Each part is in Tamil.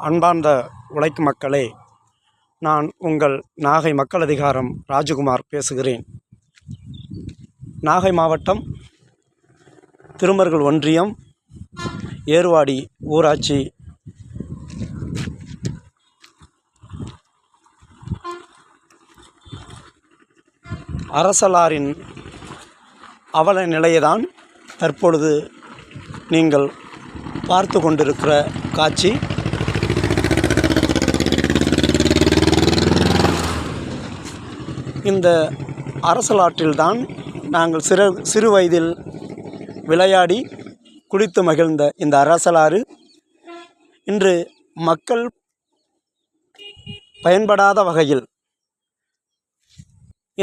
அன்பார்ந்த உழைக்கும் மக்களே, நான் உங்கள் நாகை மக்கள் அதிகாரம் ராஜகுமார் பேசுகிறேன். நாகை மாவட்டம் திருமருகல் ஒன்றியம் ஏர்வாடி ஊராட்சி அரசலாரின் அவல நிலையைதான் தற்பொழுது நீங்கள் பார்த்து கொண்டிருக்கிற காட்சி. இந்த அரசலாற்றில்தான் நாங்கள் சிறு வயதில் விளையாடி குளித்து மகிழ்ந்த இந்த அரசலாறு இன்று மக்கள் பயன்படாத வகையில்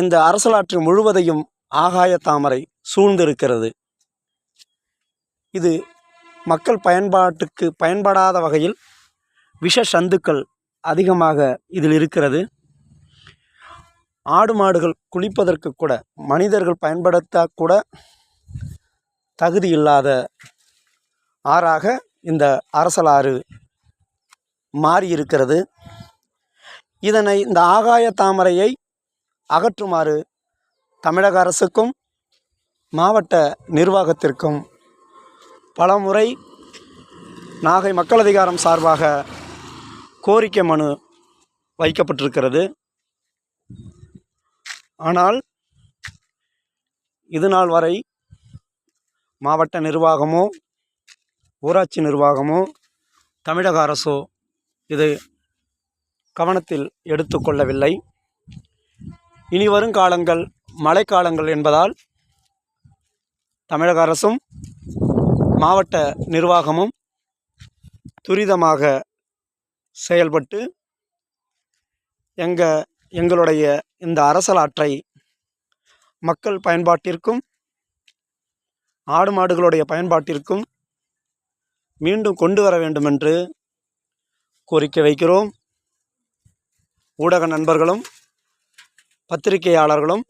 இந்த அரசலாற்று முழுவதையும் ஆகாய தாமரை சூழ்ந்திருக்கிறது. இது மக்கள் பயன்பாட்டுக்கு பயன்படாத வகையில் விஷ சந்துக்கள் அதிகமாக இதில் இருக்கிறது. ஆடு மாடுகள் குளிப்பதற்கு கூட, மனிதர்கள் பயன்படுத்த கூட தகுதி இல்லாத ஆறாக இந்த அரசலாறு மாறியிருக்கிறது. இதனை, இந்த ஆகாய தாமரையை அகற்றுமாறு தமிழக அரசுக்கும் மாவட்ட நிர்வாகத்திற்கும் பலமுறை நாகை மக்கள் அதிகாரம் சார்பாக கோரிக்கை மனு வைக்கப்பட்டிருக்கிறது. ஆனால் இதுநாள் வரை மாவட்ட நிர்வாகமோ ஊராட்சி நிர்வாகமோ தமிழக அரசோ இது கவனத்தில் எடுத்துக்கொள்ளவில்லை. இனி வரும் காலங்கள் மழைக்காலங்கள் என்பதால் தமிழக அரசும் மாவட்ட நிர்வாகமும் துரிதமாக செயல்பட்டு எங்களுடைய இந்த அரசலாற்றை மக்கள் பயன்பாட்டிற்கும் ஆடு மாடுகளுடைய பயன்பாட்டிற்கும் மீண்டும் கொண்டு வர வேண்டுமென்று கோரிக்கை வைக்கிறோம். ஊடக நண்பர்களும் பத்திரிகையாளர்களும்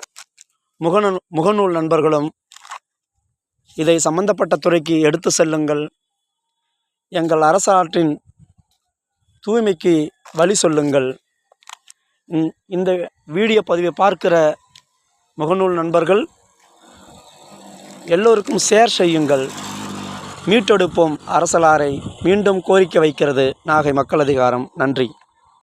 முகநூல் நண்பர்களும் இதை சம்பந்தப்பட்ட துறைக்கு எடுத்து செல்லுங்கள். எங்கள் அரசாற்றின் தூய்மைக்கு வழி சொல்லுங்கள். இந்த வீடியோ பதிவை பார்க்கிற முகநூல் நண்பர்கள் எல்லோருக்கும் ஷேர் செய்யுங்கள். மீட்டெடுப்போம் அரசலாரை மீண்டும் கோரிக்கை வைக்கிறது நாகை மக்கள் அதிகாரம். நன்றி.